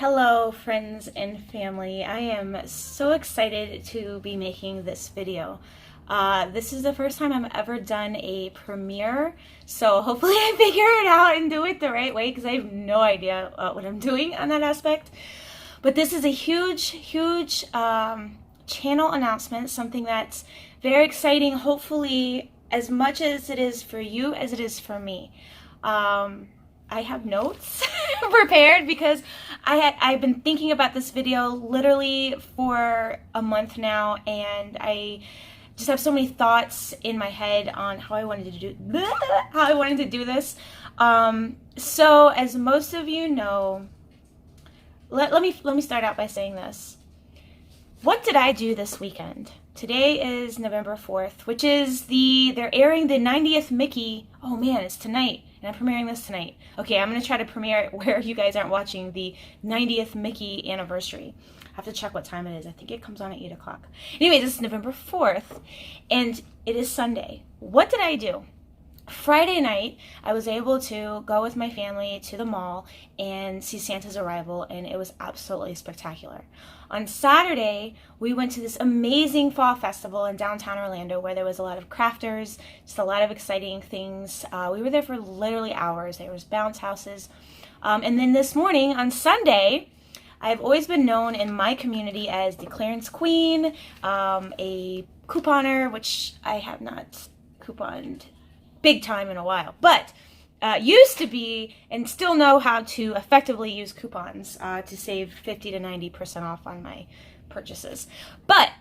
Hello friends and family. I am so excited to be making this video. This is the first time I've ever done a premiere, so hopefully I figure it out and do it the right way because I have no idea what I'm doing on that aspect. But this is a huge channel announcement, something that's very exciting, hopefully as much as it is for you as it is for me. I have notes prepared because I've been thinking about this video literally for a month now, and I just have so many thoughts in my head on how I wanted to do this. So as most of you know, let me start out by saying this. What did I do this weekend? Today is November 4th, which is they're airing the 90th Mickey. Oh man, it's tonight. And I'm premiering this tonight. Okay, I'm going to try to premiere it where you guys aren't watching the 90th Mickey anniversary. I have to check what time it is. I think it comes on at 8 o'clock. Anyway, this is November 4th, and it is Sunday. What did I do? Friday night, I was able to go with my family to the mall and see Santa's arrival, and it was absolutely spectacular. On Saturday, we went to this amazing fall festival in downtown Orlando where there was a lot of crafters, just a lot of exciting things. We were there for literally hours. There was bounce houses. And then this morning, on Sunday, I've always been known in my community as the clearance queen, a couponer, which I have not couponed big time in a while, but used to be and still know how to effectively use coupons to save 50 to 90% off on my purchases. But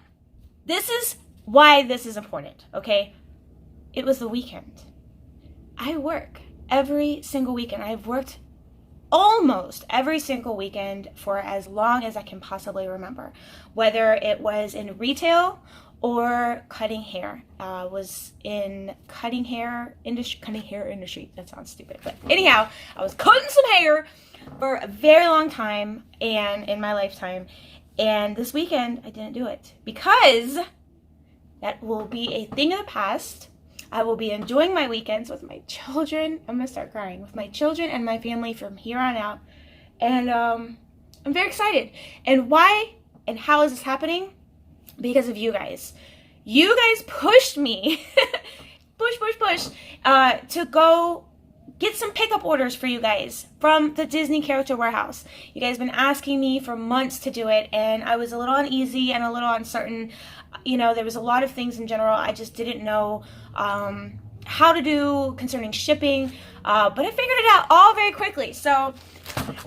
this is why this is important, okay? It was the weekend. I work every single weekend. I've worked almost every single weekend for as long as I can possibly remember, whether it was in retail or cutting hair. Was in cutting hair industry. That sounds stupid, but anyhow, I was cutting some hair for a very long time and in my lifetime. And this weekend I didn't do it because that will be a thing of the past. I will be enjoying my weekends with my children. I'm gonna start crying with my children and my family from here on out. And I'm very excited. And why and how is this happening? Because of you guys. You guys pushed me, push, to go get some pickup orders for you guys from the Disney Character Warehouse. You guys have been asking me for months to do it, and I was a little uneasy and a little uncertain. You know, there was a lot of things in general I just didn't know how to do concerning shipping, but I figured it out all very quickly. So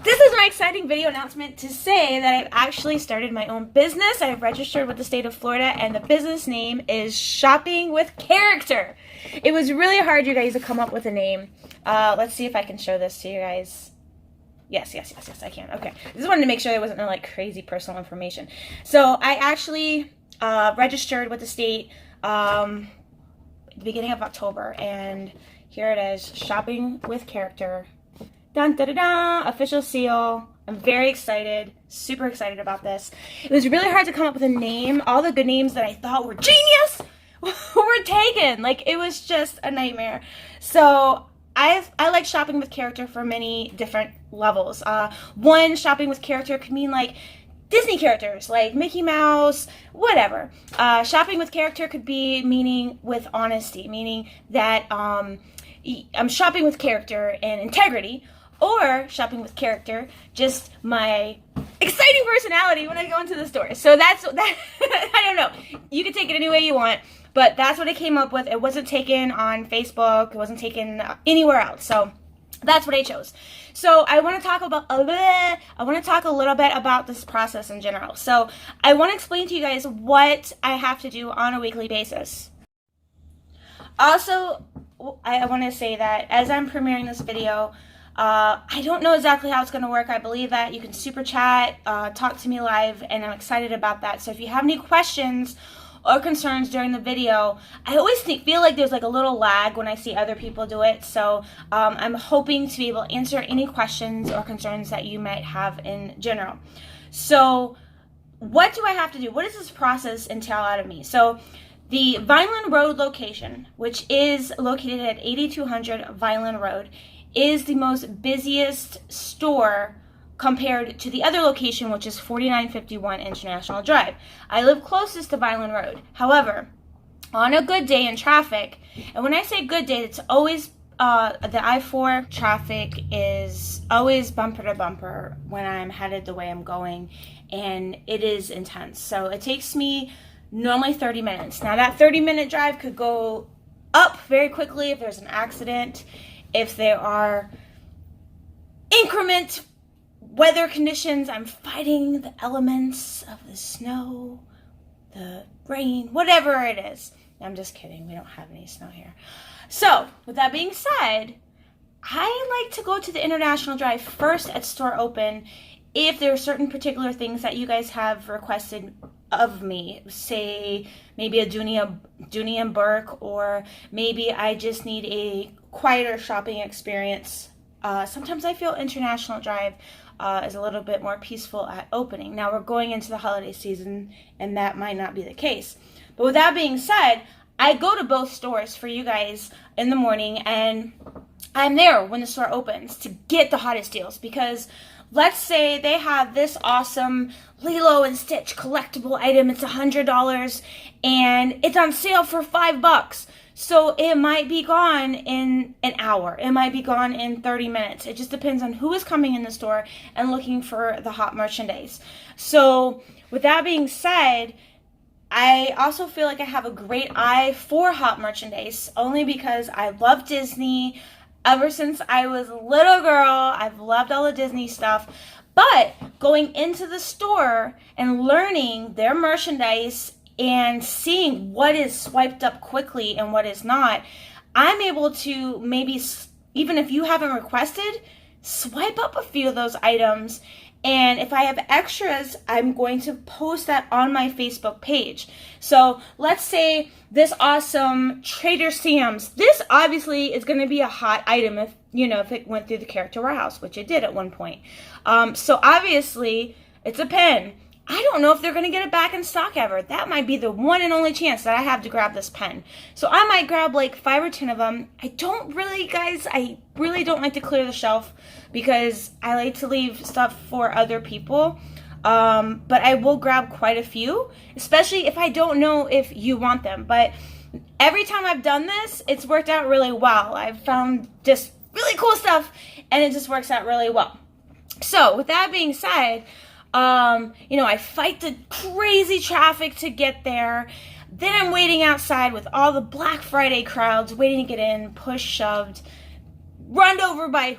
this is my exciting video announcement to say that I've actually started my own business. I've registered with the state of Florida, and the business name is Shopping with Character. It was really hard, you guys, to come up with a name. Let's see if I can show this to you guys. Yes, I can. Okay. I just wanted to make sure there wasn't no like crazy personal information. So I actually registered with the state at the beginning of October, and here it is, Shopping with Character. Dun, da, da, da, official seal. I'm very excited, super excited about this. It was really hard to come up with a name. All the good names that I thought were genius were taken. Like, it was just a nightmare. So I like Shopping with Character for many different levels. One, Shopping with Character could mean like Disney characters, like Mickey Mouse, whatever. Shopping with Character could be meaning with honesty, meaning that I'm shopping with character and integrity. Or Shopping with Character, just my exciting personality when I go into the store. So that's that. I don't know. You can take it any way you want, but that's what I came up with. It wasn't taken on Facebook. It wasn't taken anywhere else. So that's what I chose. So I want to talk a little bit about this process in general. So I want to explain to you guys what I have to do on a weekly basis. Also, I want to say that as I'm premiering this video, I don't know exactly how it's going to work. I believe that you can super chat, talk to me live, and I'm excited about that. So if you have any questions or concerns during the video, I always feel like there's like a little lag when I see other people do it. So I'm hoping to be able to answer any questions or concerns that you might have in general. So what do I have to do? What does this process entail out of me? So the Vineland Road location, which is located at 8200 Vineland Road, is the most busiest store compared to the other location, which is 4951 International Drive. I live closest to Vineland Road. However, on a good day in traffic, and when I say good day, it's always the I-4 traffic is always bumper to bumper when I'm headed the way I'm going, and it is intense. So it takes me normally 30 minutes. Now that 30-minute drive could go up very quickly if there's an accident, if there are increment weather conditions, I'm fighting the elements of the snow, the rain, whatever it is. I'm just kidding. We don't have any snow here. So, with that being said, I like to go to the International Drive first at store open if there are certain particular things that you guys have requested of me. Say, maybe a Dooney and Burke, or maybe I just need a quieter shopping experience. Sometimes I feel International Drive is a little bit more peaceful at opening. Now, we're going into the holiday season, and that might not be the case. But with that being said, I go to both stores for you guys in the morning, and I'm there when the store opens to get the hottest deals, because let's say they have this awesome Lilo and Stitch collectible item. It's $100 and it's on sale for $5. So it might be gone in an hour. It might be gone in 30 minutes. It just depends on who is coming in the store and looking for the hot merchandise. So with that being said, I also feel like I have a great eye for hot merchandise, only because I love Disney. Ever since I was a little girl, I've loved all the Disney stuff. But going into the store and learning their merchandise and seeing what is swiped up quickly and what is not, I'm able to maybe, even if you haven't requested, swipe up a few of those items. And if I have extras, I'm going to post that on my Facebook page. So let's say this awesome Trader Sam's. This obviously is going to be a hot item if, if it went through the character warehouse, which it did at one point. So obviously it's a pen. I don't know if they're going to get it back in stock ever. That might be the one and only chance that I have to grab this pen. So I might grab like 5 or 10 of them. I really don't like to clear the shelf because I like to leave stuff for other people. But I will grab quite a few, especially if I don't know if you want them. But every time I've done this, it's worked out really well. I've found just really cool stuff, and it just works out really well. So with that being said, I fight the crazy traffic to get there. Then I'm waiting outside with all the Black Friday crowds waiting to get in, pushed, shoved, run over by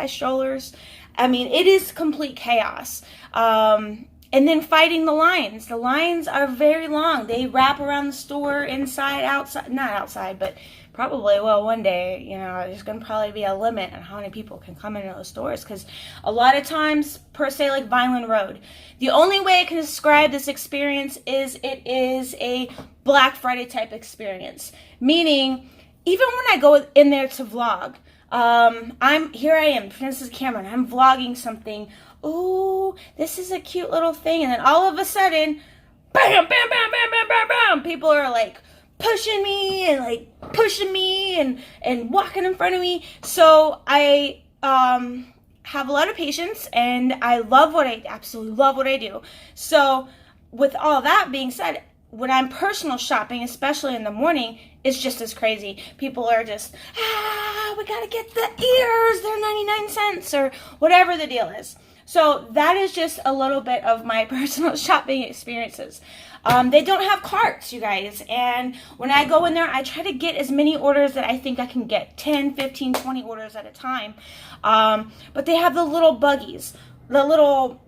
strollers. I mean, it is complete chaos. And then fighting the lines. The lines are very long. They wrap around the store, inside, outside, not outside, but probably, one day, there's going to probably be a limit on how many people can come into those stores, because a lot of times, per se, like Vineland Road, the only way I can describe this experience is it is a Black Friday type experience, meaning even when I go in there to vlog, I am, Princess Cameron, I'm vlogging something, ooh, this is a cute little thing, and then all of a sudden, bam, bam, bam, bam, bam, bam, bam, people are like, pushing me and walking in front of me. So I have a lot of patience, and I absolutely love what I do. So with all that being said, when I'm personal shopping, especially in the morning, it's just as crazy. People are just, we gotta get the ears, they're 99 cents or whatever the deal is. So that is just a little bit of my personal shopping experiences. They don't have carts, you guys, and when I go in there, I try to get as many orders that I think I can get, 10, 15, 20 orders at a time, but they have the little buggies, the little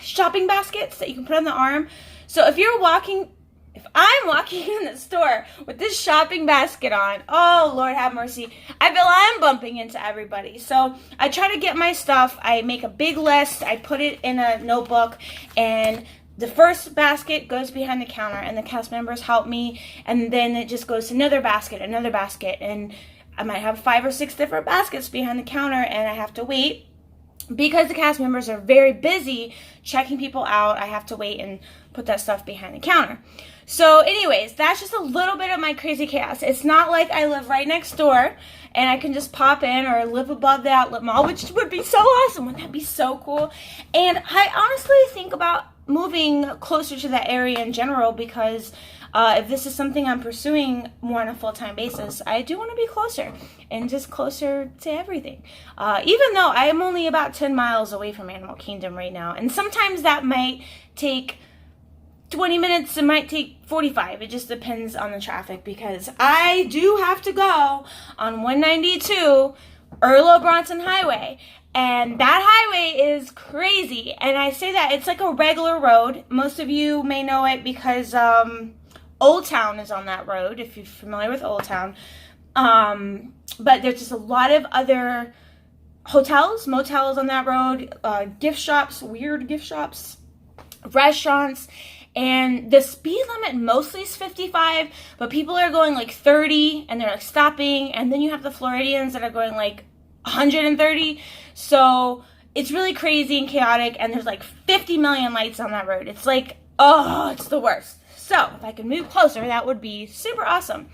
shopping baskets that you can put on the arm. So if I'm walking in the store with this shopping basket on, oh, Lord have mercy, I feel I'm bumping into everybody. So I try to get my stuff, I make a big list, I put it in a notebook, and the first basket goes behind the counter, and the cast members help me, and then it just goes to another basket, and I might have 5 or 6 different baskets behind the counter, and I have to wait. Because the cast members are very busy checking people out, I have to wait and put that stuff behind the counter. So anyways, that's just a little bit of my crazy chaos. It's not like I live right next door and I can just pop in or live above the outlet mall, which would be so awesome. Wouldn't that be so cool? And I honestly think about moving closer to that area in general, because if this is something I'm pursuing more on a full-time basis, I do want to be closer and just closer to everything. Even though I am only about 10 miles away from Animal Kingdom right now. And sometimes that might take 20 minutes, it might take 45. It just depends on the traffic, because I do have to go on 192 Earlo Bronson Highway. And that highway is crazy. And I say that it's like a regular road. Most of you may know it because Old Town is on that road, if you're familiar with Old Town. But there's just a lot of other hotels, motels on that road, gift shops, weird gift shops, restaurants. And the speed limit mostly is 55, but people are going like 30 and they're like stopping. And then you have the Floridians that are going like 130. So it's really crazy and chaotic. And there's like 50 million lights on that road. It's like, oh, it's the worst. So if I could move closer, that would be super awesome.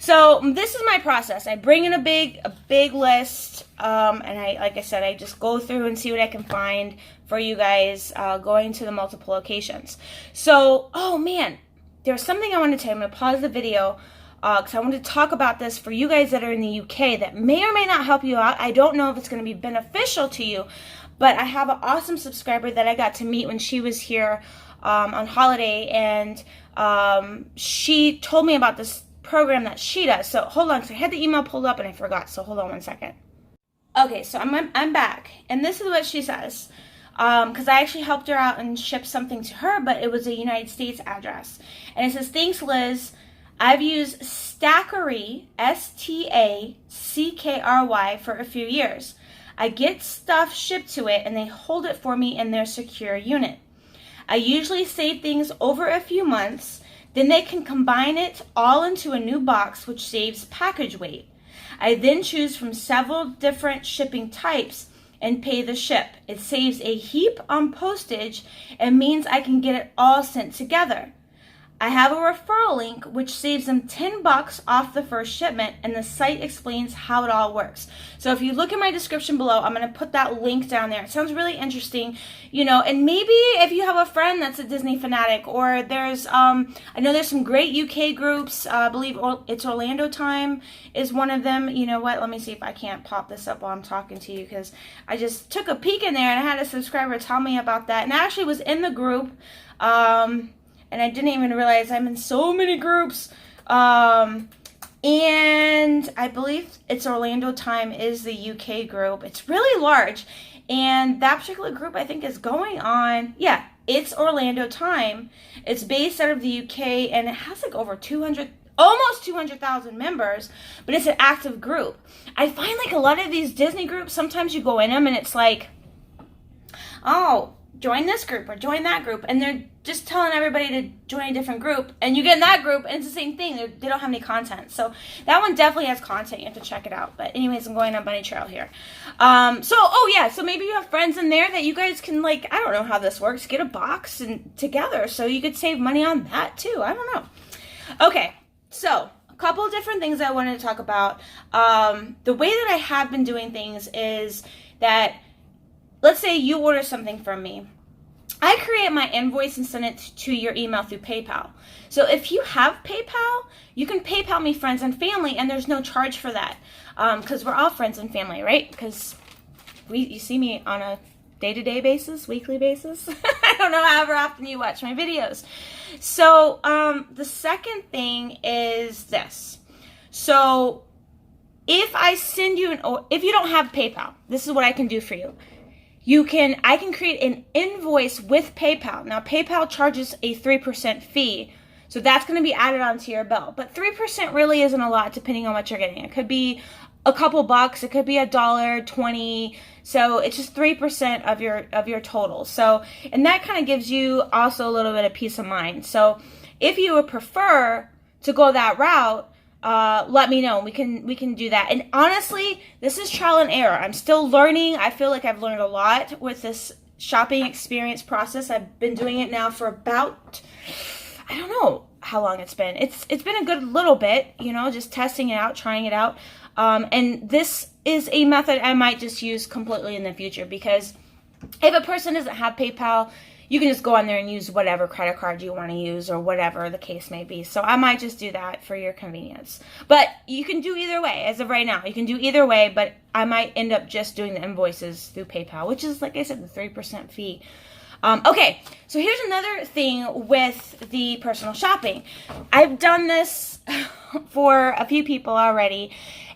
So this is my process. I bring in a big list, and like I said, I just go through and see what I can find for you guys, going to the multiple locations. So, oh man, there's something I want to tell you. I'm going to pause the video because I want to talk about this for you guys that are in the UK that may or may not help you out. I don't know if it's going to be beneficial to you, but I have an awesome subscriber that I got to meet when she was here on holiday, and she told me about this program that she does. So hold on, because I had the email pulled up and I forgot, so hold on one second. Okay, so I'm back, and this is what she says, because I actually helped her out and shipped something to her, but it was a United States address. And it says, thanks Liz, I've used Stackery, STACKRY, for a few years. I get stuff shipped to it and they hold it for me in their secure unit. I usually save things over a few months. Then they can combine it all into a new box, which saves package weight. I then choose from several different shipping types and pay the ship. It saves a heap on postage and means I can get it all sent together. I have a referral link which saves them $10 off the first shipment, and the site explains how it all works. So if you look in my description below, I'm going to put that link down there. It sounds really interesting, you know, and maybe if you have a friend that's a Disney fanatic, or there's, I know there's some great UK groups. I believe it's Orlando Time is one of them. You know what? Let me see if I can't pop this up while I'm talking to you, because I just took a peek in there and I had a subscriber tell me about that, and I actually was in the group. And I didn't even realize I'm in so many groups. And I believe it's Orlando Time is the UK group. It's really large. And that particular group, I think, is going on, yeah, it's Orlando Time. It's based out of the UK, and it has like over almost 200,000 members, but it's an active group. I find like a lot of these Disney groups, sometimes you go in them and it's like, oh, join this group or join that group, and they're just telling everybody to join a different group, and you get in that group and it's the same thing. They don't have any content. So that one definitely has content. You have to check it out. But anyways, I'm going on bunny trail here. So maybe you have friends in there that you guys can, like, I don't know how this works, get a box and together so you could save money on that too. I don't know. Okay, so a couple of different things I wanted to talk about. The way that I have been doing things is that, let's say you order something from me. I create my invoice and send it to your email through PayPal. So if you have PayPal, you can PayPal me friends and family, and there's no charge for that, because we're all friends and family, right? Because you see me on a day-to-day basis, weekly basis. I don't know however often you watch my videos. So the second thing is this. So if I send you if you don't have PayPal, this is what I can do for you. I can create an invoice with PayPal. Now, PayPal charges a 3% fee, so that's going to be added onto your bill. But 3% really isn't a lot depending on what you're getting. It could be a couple bucks, it could be $1, 20. So it's just 3% of your total. So, and that kind of gives you also a little bit of peace of mind. So if you would prefer to go that route, let me know. We can do that. And honestly, this is trial and error. I'm still learning. I feel like I've learned a lot with this shopping experience process. I've been doing it now for about, I don't know how long it's been. It's been a good little bit, you know, just testing it out, trying it out. And this is a method I might just use completely in the future, because if a person doesn't have PayPal, you can just go on there and use whatever credit card you want to use or whatever the case may be. So I might just do that for your convenience. But you can do either way. As of right now, you can do either way, but I might end up just doing the invoices through PayPal, which is, like I said, the 3% fee. Okay, so here's another thing with the personal shopping. I've done this for a few people already,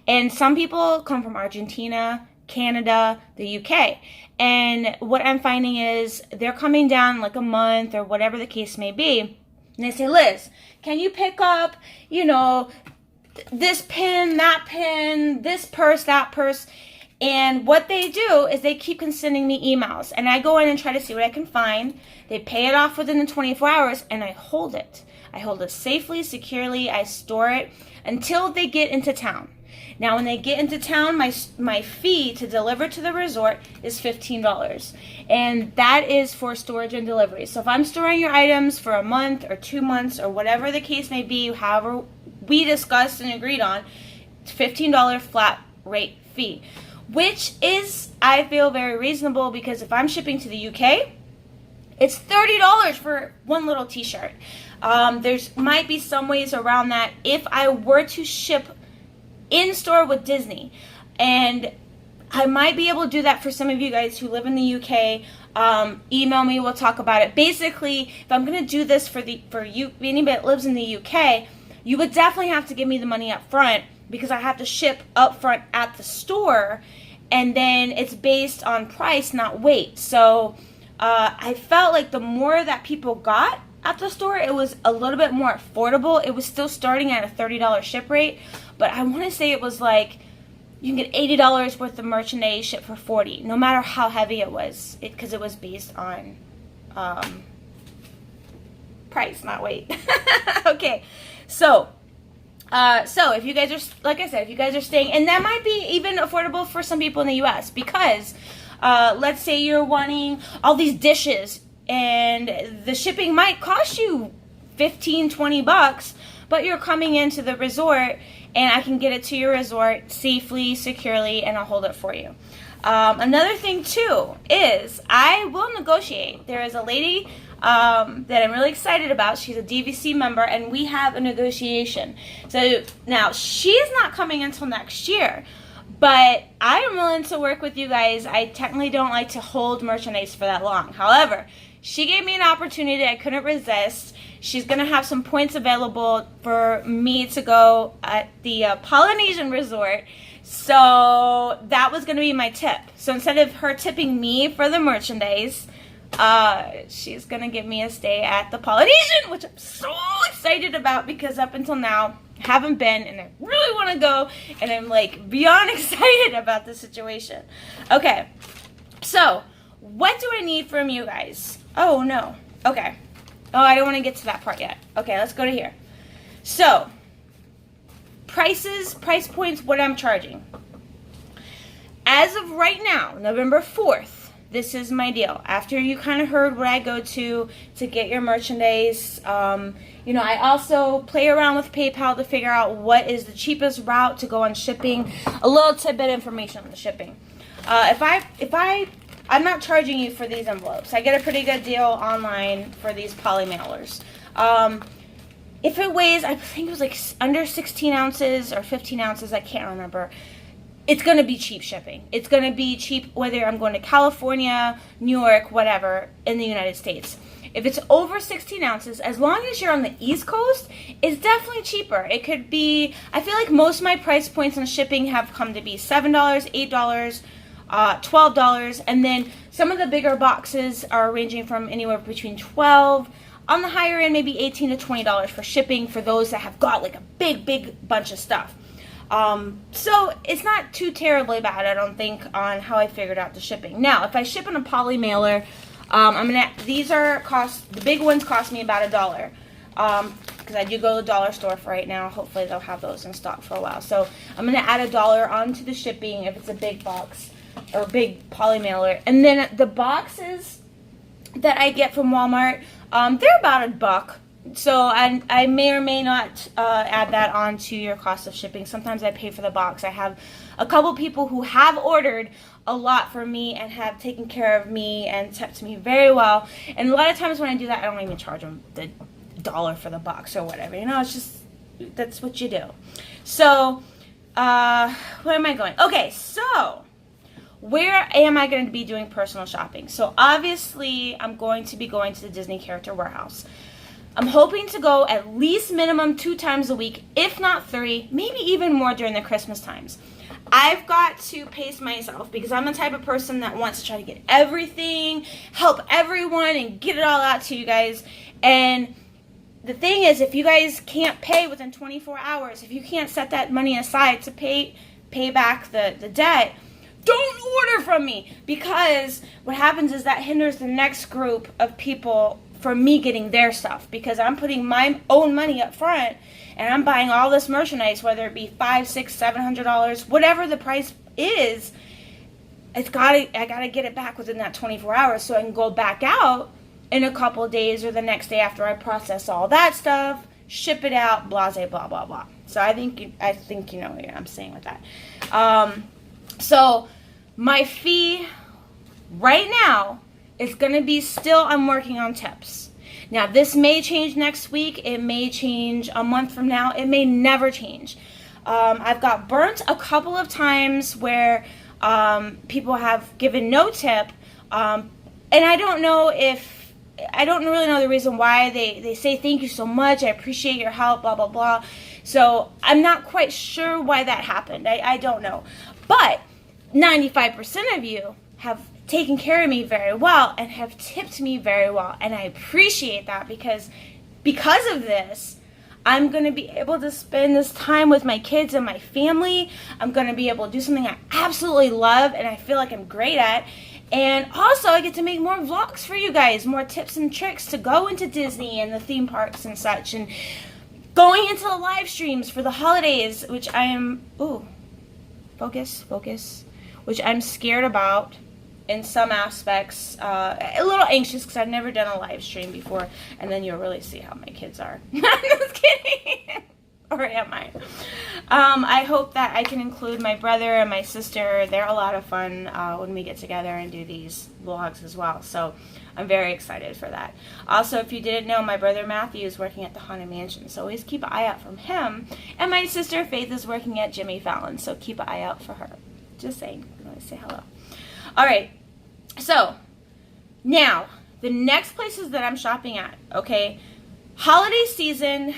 and some people come from Argentina, Canada, the UK. And what I'm finding is they're coming down like a month or whatever the case may be. And they say, Liz, can you pick up, this pin, that pin, this purse, that purse? And what they do is they keep sending me emails. And I go in and try to see what I can find. They pay it off within the 24 hours, and I hold it. I hold it safely, securely. I store it until they get into town. Now, when they get into town, my fee to deliver to the resort is $15. And that is for storage and delivery. So if I'm storing your items for a month or 2 months or whatever the case may be, however we discussed and agreed on, it's $15 flat rate fee, which is, I feel, very reasonable, because if I'm shipping to the UK, it's $30 for one little t-shirt. There's might be some ways around that if I were to ship in store with Disney, and I might be able to do that for some of you guys who live in the UK. Email me, we'll talk about it. Basically, if I'm going to do this for you, anybody that lives in the UK, you would definitely have to give me the money up front, because I have to ship up front at the store, and then it's based on price, not weight. So I felt like the more that people got at the store, it was a little bit more affordable. It was still starting at a $30 ship rate, but I want to say it was like you can get $80 worth of merchandise shipped for $40, no matter how heavy it was, because it was based on price, not weight. Okay, so if you guys are, like I said, if you guys are staying, and that might be even affordable for some people in the U.S., because let's say you're wanting all these dishes, and the shipping might cost you $15-20, but you're coming into the resort, and I can get it to your resort safely, securely, and I'll hold it for you. Another thing too is I will negotiate. There is a lady that I'm really excited about. She's a DVC member, and we have a negotiation. So now she's not coming until next year, but I am willing to work with you guys. I technically don't like to hold merchandise for that long. However, she gave me an opportunity I couldn't resist. She's going to have some points available for me to go at the Polynesian resort. So that was going to be my tip. So instead of her tipping me for the merchandise, she's going to give me a stay at the Polynesian, which I'm so excited about, because up until now, I haven't been, and I really want to go, and I'm like beyond excited about the situation. Okay, so what do I need from you guys? Oh, no. Okay. Oh, I don't want to get to that part yet. Okay, let's go to here. So, price points, what I'm charging. As of right now, November 4th, this is my deal. After you kind of heard what I go to get your merchandise, I also play around with PayPal to figure out what is the cheapest route to go on shipping. A little tidbit information on the shipping. I'm not charging you for these envelopes. I get a pretty good deal online for these poly mailers. If it weighs, I think it was like under 16 ounces or 15 ounces, I can't remember, it's going to be cheap shipping. It's going to be cheap whether I'm going to California, New York, whatever, in the United States. If it's over 16 ounces, as long as you're on the East Coast, it's definitely cheaper. It could be, I feel like most of my price points on shipping have come to be $7, $8, $12, and then some of the bigger boxes are ranging from anywhere between $12, on the higher end maybe $18 to $20 for shipping, for those that have got like a big bunch of stuff. So it's not too terribly bad, I don't think, on how I figured out the shipping. Now, if I ship in a poly mailer, the big ones cost me about $1. Because I do go to the dollar store for right now. Hopefully they'll have those in stock for a while. So I'm going to add $1 onto the shipping if it's a big box or big poly mailer. And then the boxes that I get from Walmart, they're about $1 So I may or may not add that on to your cost of shipping. Sometimes I pay for the box. I have a couple people who have ordered a lot for me and have taken care of me and tipped me very well. And a lot of times when I do that, I don't even charge them the $1 for the box or whatever. You know, it's just, that's what you do. So, where am I going? Okay, so where am I going to be doing personal shopping? So obviously I'm going to be going to the Disney Character Warehouse. I'm hoping to go at least minimum 2 times a week, if not 3, maybe even more during the Christmas times. I've got to pace myself because I'm the type of person that wants to try to get everything, help everyone, and get it all out to you guys. And the thing is, if you guys can't pay within 24 hours, if you can't set that money aside to pay back the debt, don't order from me, because what happens is that hinders the next group of people from me getting their stuff, because I'm putting my own money up front and I'm buying all this merchandise, whether it be $500, $600, $700, whatever the price is. I gotta get it back within that 24 hours so I can go back out in a couple of days or the next day after I process all that stuff, ship it out, blah, blah, blah, blah. So I think you know what I'm saying with that. So my fee right now is going to be still, I'm working on tips. Now, this may change next week. It may change a month from now. It may never change. I've got burnt a couple of times where people have given no tip. And I don't really know the reason why. They say, thank you so much, I appreciate your help, blah, blah, blah. So I'm not quite sure why that happened. I don't know. But 95% of you have taken care of me very well and have tipped me very well, and I appreciate that, because of this, I'm going to be able to spend this time with my kids and my family. I'm going to be able to do something I absolutely love and I feel like I'm great at. And also I get to make more vlogs for you guys, more tips and tricks to go into Disney and the theme parks and such, and going into the live streams for the holidays, which I am, focus, which I'm scared about in some aspects, a little anxious because I've never done a live stream before, and then you'll really see how my kids are. I'm just kidding. Or am I? I hope that I can include my brother and my sister. They're a lot of fun when we get together and do these vlogs as well. So I'm very excited for that. Also, if you didn't know, my brother Matthew is working at the Haunted Mansion, so always keep an eye out for him. And my sister Faith is working at Jimmy Fallon, so keep an eye out for her. Just saying. I want to say hello. All right. So now the next places that I'm shopping at, okay, holiday season,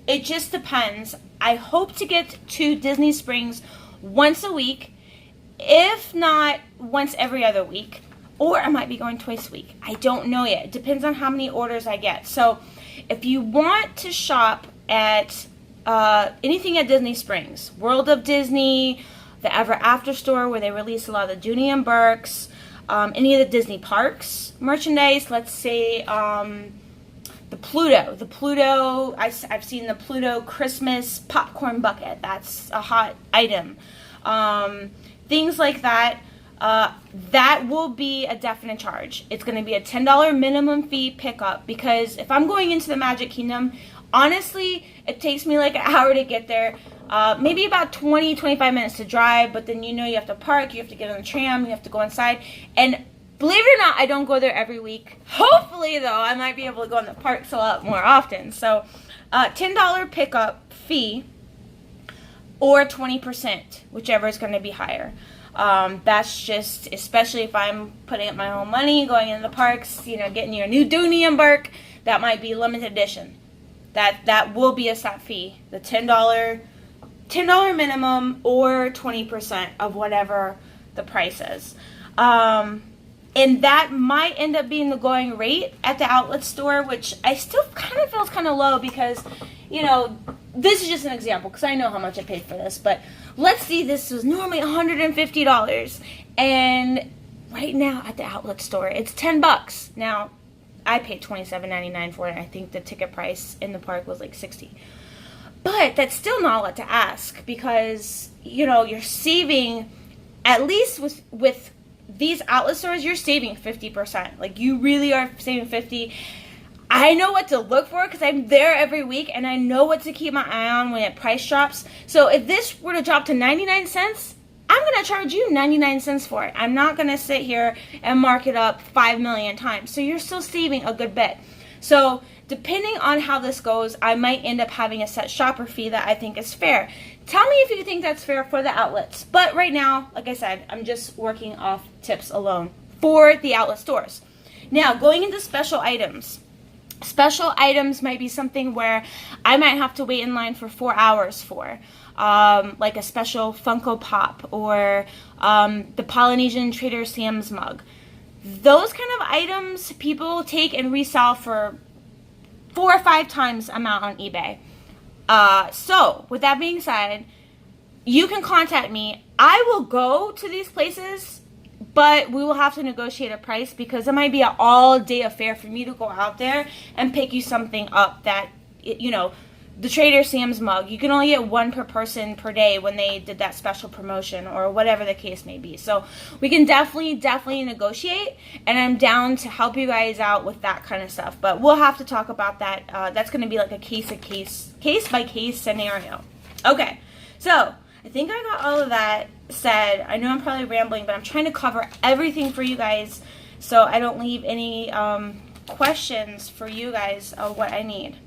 it just depends. I hope to get to Disney Springs once a week, if not once every other week, or I might be going twice a week. I don't know yet. It depends on how many orders I get. So if you want to shop at anything at Disney Springs, World of Disney, the Ever After store where they release a lot of the Dooney and Burks, any of the Disney parks merchandise, let's say the Pluto, I've seen the Pluto Christmas popcorn bucket. That's a hot item. Things like that. That will be a definite charge. It's going to be a $10 minimum fee pickup, because if I'm going into the Magic Kingdom, honestly, it takes me like an hour to get there. Maybe about 20-25 minutes to drive, but then you have to park, you have to get on the tram, you have to go inside. And believe it or not, I don't go there every week. Hopefully, though, I might be able to go in the parks a lot more often. So, $10 pickup fee or 20%, whichever is going to be higher. That's just, especially if I'm putting up my own money, going into the parks, getting your new Dooney and Burke, that might be limited edition. That will be a set fee. The $10 minimum or 20% of whatever the price is. And that might end up being the going rate at the outlet store, which I still kind of feels kind of low because, this is just an example because I know how much I paid for this. But let's see, this was normally $150. And right now at the outlet store, it's $10. Now, I paid $27.99 for it. I think the ticket price in the park was like $60. But that's still not a lot to ask because, you're saving, at least with these outlet stores, you're saving 50%. Like, you really are saving 50%. I know what to look for because I'm there every week, and I know what to keep my eye on when it price drops. So if this were to drop to 99 cents, I'm going to charge you 99 cents for it. I'm not going to sit here and mark it up 5 million times. So you're still saving a good bit. So depending on how this goes, I might end up having a set shopper fee that I think is fair. Tell me if you think that's fair for the outlets. But right now, like I said, I'm just working off tips alone for the outlet stores. Now, going into special items. Special items might be something where I might have to wait in line for 4 hours for. Like a special Funko Pop or the Polynesian Trader Sam's mug. Those kind of items people take and resell for 4 or 5 times amount on eBay. So with that being said, you can contact me. I will go to these places, but we will have to negotiate a price because it might be an all-day affair for me to go out there and pick you something up that, you know, the Trader Sam's mug, you can only get 1 per person per day when they did that special promotion or whatever the case may be. So we can definitely negotiate, and I'm down to help you guys out with that kind of stuff. But we'll have to talk about that. That's going to be like a case-by-case scenario. Okay, so I think I got all of that said. I know I'm probably rambling, but I'm trying to cover everything for you guys so I don't leave any questions for you guys of what I need.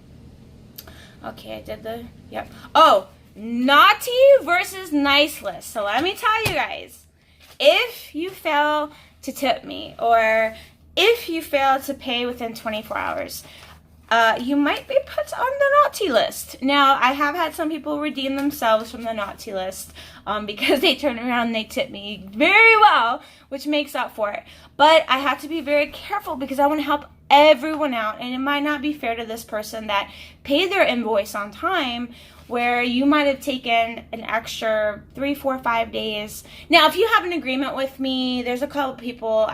Okay, I did the, yep. Oh, naughty versus nice list. So let me tell you guys, if you fail to tip me or if you fail to pay within 24 hours, you might be put on the naughty list. Now, I have had some people redeem themselves from the naughty list because they turn around and they tip me very well, which makes up for it. But I have to be very careful because I want to help everyone out, and it might not be fair to this person that paid their invoice on time where you might have taken an extra 3, 4, 5 days. Now, if you have an agreement with me, there's a couple people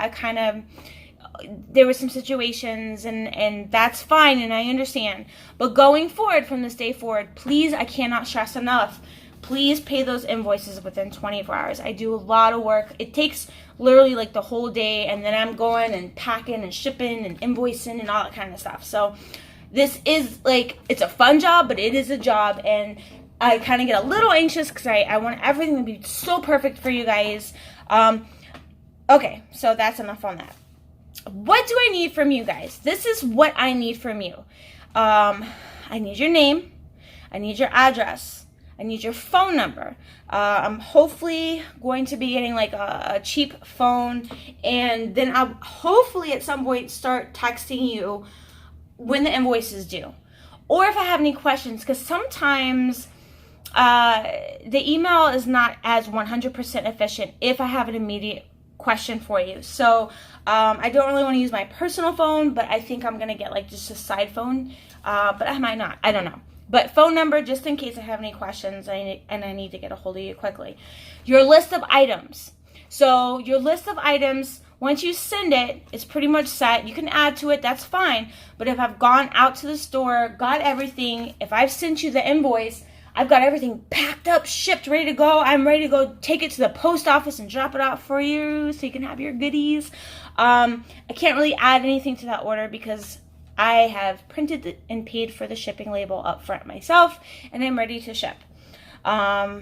there were some situations and that's fine and I understand. But going forward, from this day forward, please, I cannot stress enough, please pay those invoices within 24 hours. I do a lot of work. It takes literally like the whole day, and then I'm going and packing and shipping and invoicing and all that kind of stuff. So this is like, it's a fun job, but it is a job, and I kind of get a little anxious because I want everything to be so perfect for you guys. Okay, so that's enough on that. What do I need from you guys? This is what I need from you. I need your name. I need your address. I need your phone number. I'm hopefully going to be getting like a cheap phone, and then I'll hopefully at some point start texting you when the invoice is due. Or if I have any questions, because sometimes the email is not as 100% efficient if I have an immediate question for you. So I don't really want to use my personal phone, but I think I'm going to get like just a side phone, but I might not. I don't know. But phone number, just in case I have any questions and I need to get a hold of you quickly. Your list of items. So your list of items, once you send it, it's pretty much set. You can add to it, that's fine. But if I've gone out to the store, got everything, if I've sent you the invoice, I've got everything packed up, shipped, ready to go. I'm ready to go take it to the post office and drop it off for you so you can have your goodies. I can't really add anything to that order because I have printed and paid for the shipping label up front myself, and I'm ready to ship. So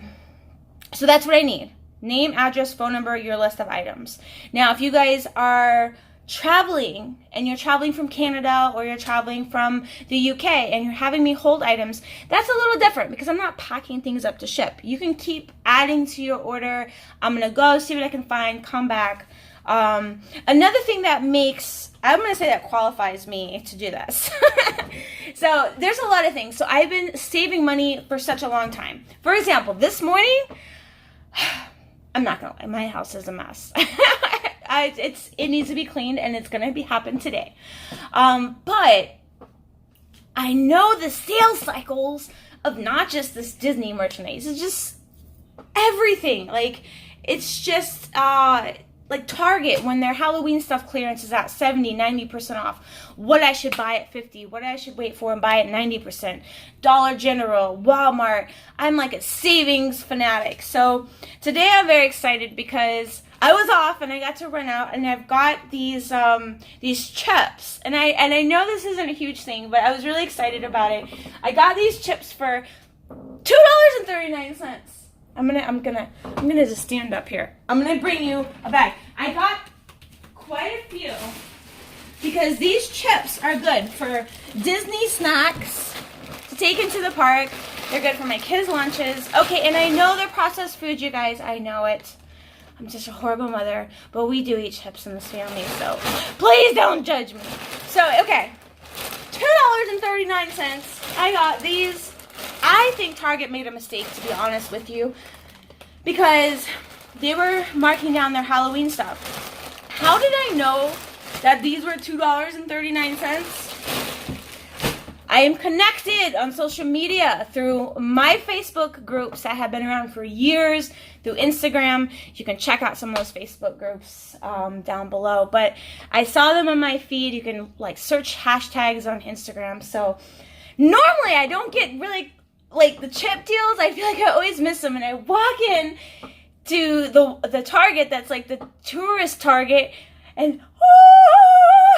that's what I need. Name, address, phone number, your list of items. Now, if you guys are traveling and you're traveling from Canada or you're traveling from the UK and you're having me hold items, that's a little different because I'm not packing things up to ship. You can keep adding to your order. I'm going to go see what I can find, come back. Another thing that I'm going to say that qualifies me to do this. So there's a lot of things. So I've been saving money for such a long time. For example, this morning, I'm not going to lie, my house is a mess. It needs to be cleaned, and it's going to happen today. But I know the sales cycles of not just this Disney merchandise. It's just everything. Like, it's just, like Target, when their Halloween stuff clearance is at 70, 90% off, what I should buy at 50, what I should wait for and buy at 90%. Dollar General, Walmart. I'm like a savings fanatic. So today I'm very excited because I was off and I got to run out, and I've got these chips, and I know this isn't a huge thing, but I was really excited about it. I got these chips for $2.39. I'm gonna just stand up here. I'm gonna bring you a bag. I got quite a few because these chips are good for Disney snacks to take into the park. They're good for my kids' lunches. Okay, and I know they're processed food, you guys. I know it. I'm just a horrible mother, but we do eat chips in this family, so please don't judge me. So, okay, $2.39. I got these. I think Target made a mistake, to be honest with you, because they were marking down their Halloween stuff. How did I know that these were $2.39? I am connected on social media through my Facebook groups that have been around for years, through Instagram. You can check out some of those Facebook groups down below. But I saw them on my feed. You can like search hashtags on Instagram. So normally I don't get really like the chip deals. I feel like I always miss them. And I walk in to the Target that's like the tourist Target, and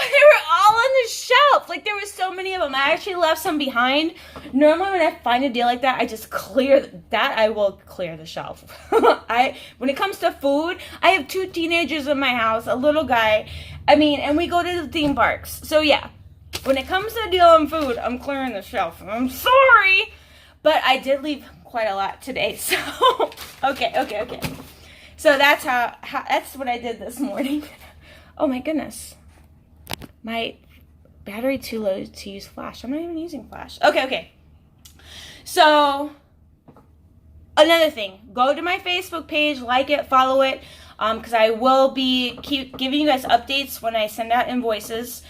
they were all on the shelf. Like, there were so many of them. I actually left some behind. Normally when I find a deal like that, I just clear that. I will clear the shelf. When it comes to food, I have 2 teenagers in my house, a little guy. I mean, and we go to the theme parks. So yeah, when it comes to deal on food, I'm clearing the shelf. I'm sorry, but I did leave quite a lot today. So okay. So that's that's what I did this morning. Oh my goodness. My battery too low to use flash. I'm not even using flash. Okay. So, another thing. Go to my Facebook page, like it, follow it, because I will keep giving you guys updates when I send out invoices.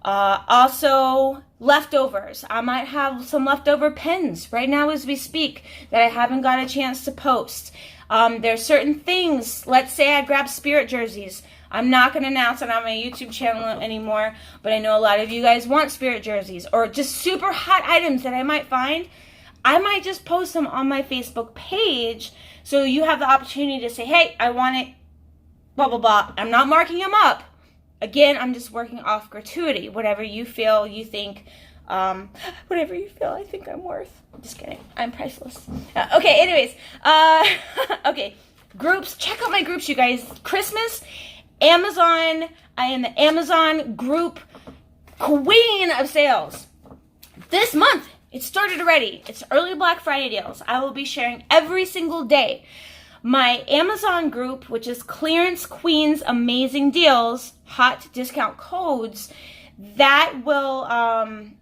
Also, leftovers. I might have some leftover pins right now as we speak that I haven't got a chance to post. There's certain things. Let's say I grab Spirit jerseys. I'm not going to announce it on my YouTube channel anymore, but I know a lot of you guys want Spirit jerseys or just super hot items that I might find. I might just post them on my Facebook page so you have the opportunity to say, hey, I want it, blah, blah, blah. I'm not marking them up. Again, I'm just working off gratuity, whatever you feel, you think, whatever you feel I think I'm worth. Just kidding. I'm priceless. Okay, anyways. Okay, groups. Check out my groups, you guys. Christmas, Amazon. I am the Amazon group queen of sales. This month, it started already. It's early Black Friday deals. I will be sharing every single day my Amazon group, which is Clearance Queens Amazing Deals, hot discount codes. That will, I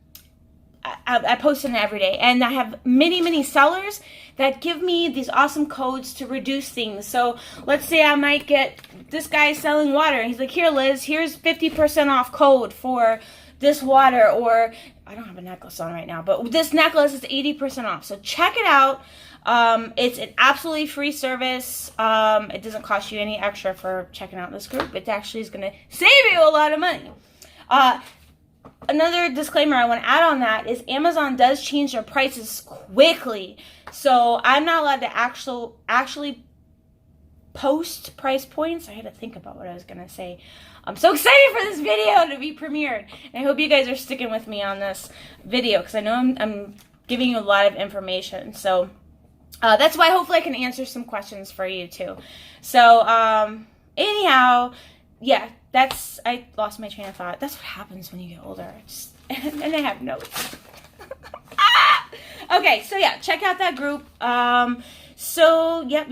post it every day. And I have many sellers that give me these awesome codes to reduce things. So let's say I might get this guy selling water. And he's like, here, Liz, here's 50% off code for this water. Or I don't have a necklace on right now, but this necklace is 80% off. So check it out. It's an absolutely free service. It doesn't cost you any extra for checking out this group. It actually is going to save you a lot of money. Another disclaimer I want to add on that is Amazon does change their prices quickly. So I'm not allowed to actually post price points. I had to think about what I was going to say. I'm so excited for this video to be premiered. And I hope you guys are sticking with me on this video because I know I'm giving you a lot of information. So that's why hopefully I can answer some questions for you too. So anyhow, yeah, I lost my train of thought. That's what happens when you get older. And I have notes. Okay, so yeah, check out that group. So, yep,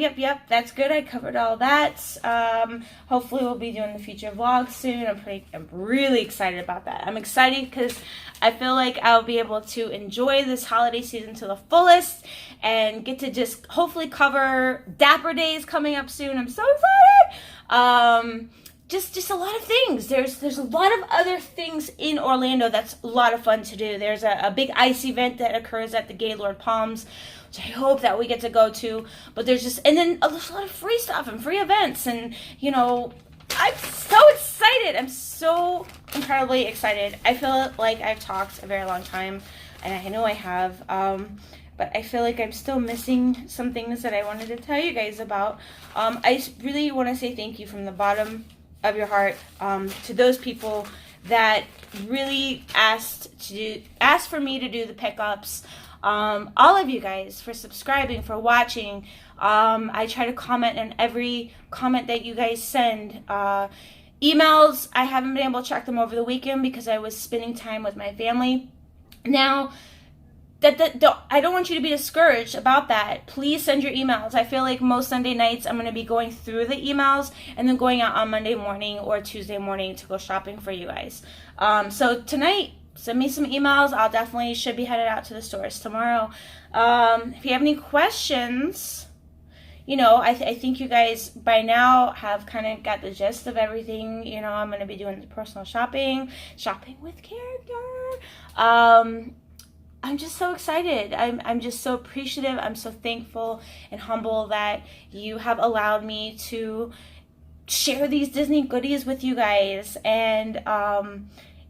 that's good. I covered all that. Hopefully we'll be doing the future vlogs soon. I'm really excited about that. I'm excited because I feel like I'll be able to enjoy this holiday season to the fullest and get to just hopefully cover Dapper Days coming up soon. I'm so excited. Just a lot of things. There's a lot of other things in Orlando that's a lot of fun to do. There's a big ice event that occurs at the Gaylord Palms, which I hope that we get to go to. But there's a lot of free stuff and free events and, I'm so excited. I'm so incredibly excited. I feel like I've talked a very long time, and I know I have, but I feel like I'm still missing some things that I wanted to tell you guys about. I really want to say thank you from the bottom of your heart to those people that really asked for me to do the pickups. All of you guys for subscribing, for watching. I try to comment on every comment that you guys send. Emails, I haven't been able to check them over the weekend because I was spending time with my family. Now, I don't want you to be discouraged about that. Please send your emails. I feel like most Sunday nights I'm going to be going through the emails and then going out on Monday morning or Tuesday morning to go shopping for you guys. So tonight, send me some emails. I'll definitely should be headed out to the stores tomorrow. If you have any questions, you know, I think you guys by now have kind of got the gist of everything. You know, I'm going to be doing the personal shopping with character. I'm just so excited. I'm just so appreciative. I'm so thankful and humble that you have allowed me to share these Disney goodies with you guys. And,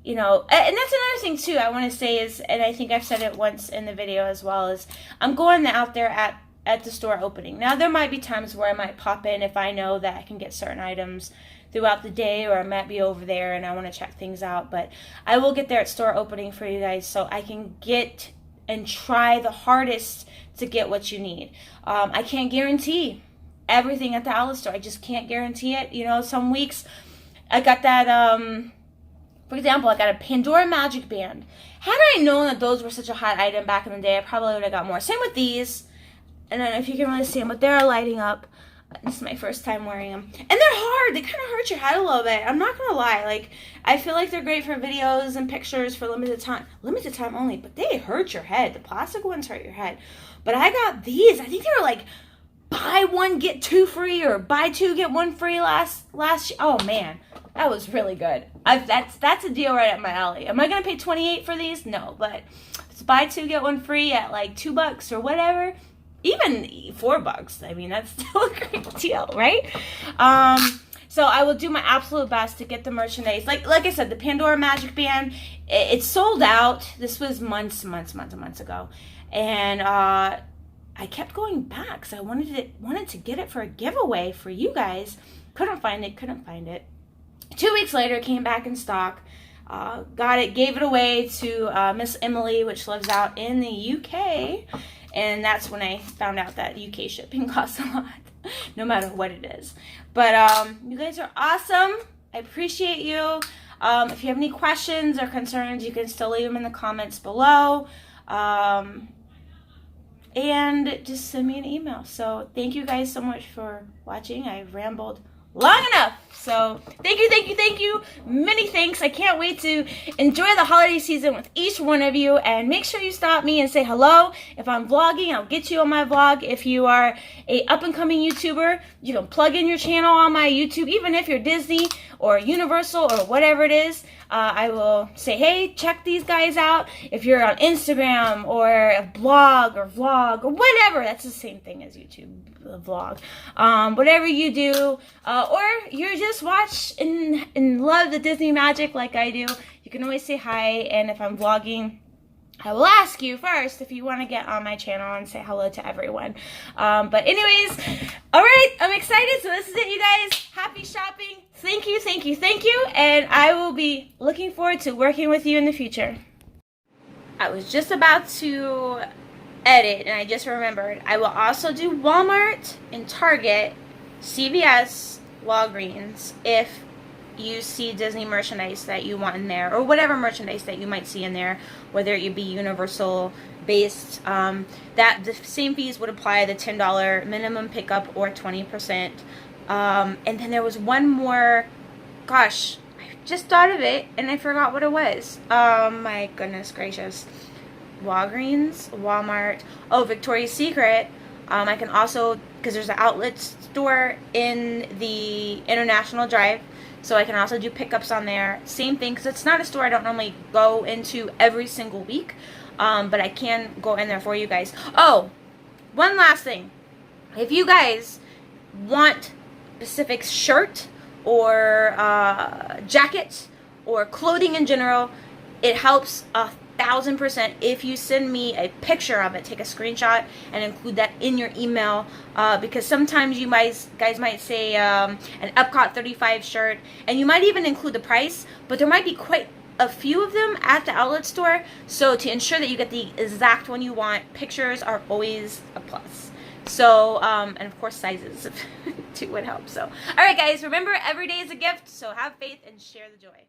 you know, and that's another thing too I want to say is, and I think I've said it once in the video as well, is I'm going out there at the store opening. Now, there might be times where I might pop in if I know that I can get certain items throughout the day, or I might be over there and I want to check things out, but I will get there at store opening for you guys so I can get and try the hardest to get what you need. I can't guarantee everything at the outlet store. I just can't guarantee it. You know, some weeks I got that, for example, I got a Pandora Magic Band. Had I known that those were such a hot item back in the day, I probably would have got more. Same with these. And I don't know if you can really see them, but they're lighting up. This is my first time wearing them. And they're hard. They kind of hurt your head a little bit. I'm not going to lie. Like, I feel like they're great for videos and pictures for limited time. Limited time only, but they hurt your head. The plastic ones hurt your head. But I got these. I think they were like buy one, get two free, or buy two, get one free last year. Oh, man. That was really good. That's a deal right up my alley. Am I going to pay $28 for these? No, but it's buy two, get one free at like $2 or whatever. Even $4. I mean, that's still a great deal, right? So I will do my absolute best to get the merchandise. Like I said, the Pandora Magic Band, it sold out. This was months ago. And I kept going back because I wanted to get it for a giveaway for you guys. Couldn't find it. 2 weeks later, it came back in stock. Got it, gave it away to Miss Emily, which lives out in the UK. And that's when I found out that UK shipping costs a lot, no matter what it is. But you guys are awesome. I appreciate you. If you have any questions or concerns, you can still leave them in the comments below. And just send me an email. So thank you guys so much for watching. I've rambled long enough. So thank you. Many thanks. I can't wait to enjoy the holiday season with each one of you. And make sure you stop me and say hello. If I'm vlogging, I'll get you on my vlog. If you are a up-and-coming YouTuber, you can plug in your channel on my YouTube. Even if you're Disney or Universal or whatever it is, I will say, hey, check these guys out. If you're on Instagram or a blog or vlog or whatever, that's the same thing as YouTube, the vlog. Whatever you do, or you're just watch and love the Disney magic like I do, you can always say hi. And if I'm vlogging, I will ask you first if you want to get on my channel and say hello to everyone. But anyways, all right, I'm excited. So this is it, you guys. Happy shopping. Thank you. And I will be looking forward to working with you in the future. I was just about to edit and I just remembered. I will also do Walmart and Target, CVS, Walgreens, if you see Disney merchandise that you want in there, or whatever merchandise that you might see in there, whether it be Universal based, that the same fees would apply, the $10 minimum pickup or 20%. And then there was one more, gosh, I just thought of it and I forgot what it was. My goodness gracious. Walgreens, Walmart, oh, Victoria's Secret. I can also, because there's an outlet store in the International Drive, so I can also do pickups on there. Same thing, because it's not a store I don't normally go into every single week, but I can go in there for you guys. Oh, one last thing. If you guys want a specific shirt or jacket or clothing in general, it helps 1,000% if you send me a picture of it. Take a screenshot and include that in your email, because sometimes you guys might say an Epcot 35 shirt, and you might even include the price, but there might be quite a few of them at the outlet store. So to ensure that you get the exact one you want, pictures are always a plus. So and of course sizes too would help. So all right guys, remember, every day is a gift, so have faith and share the joy.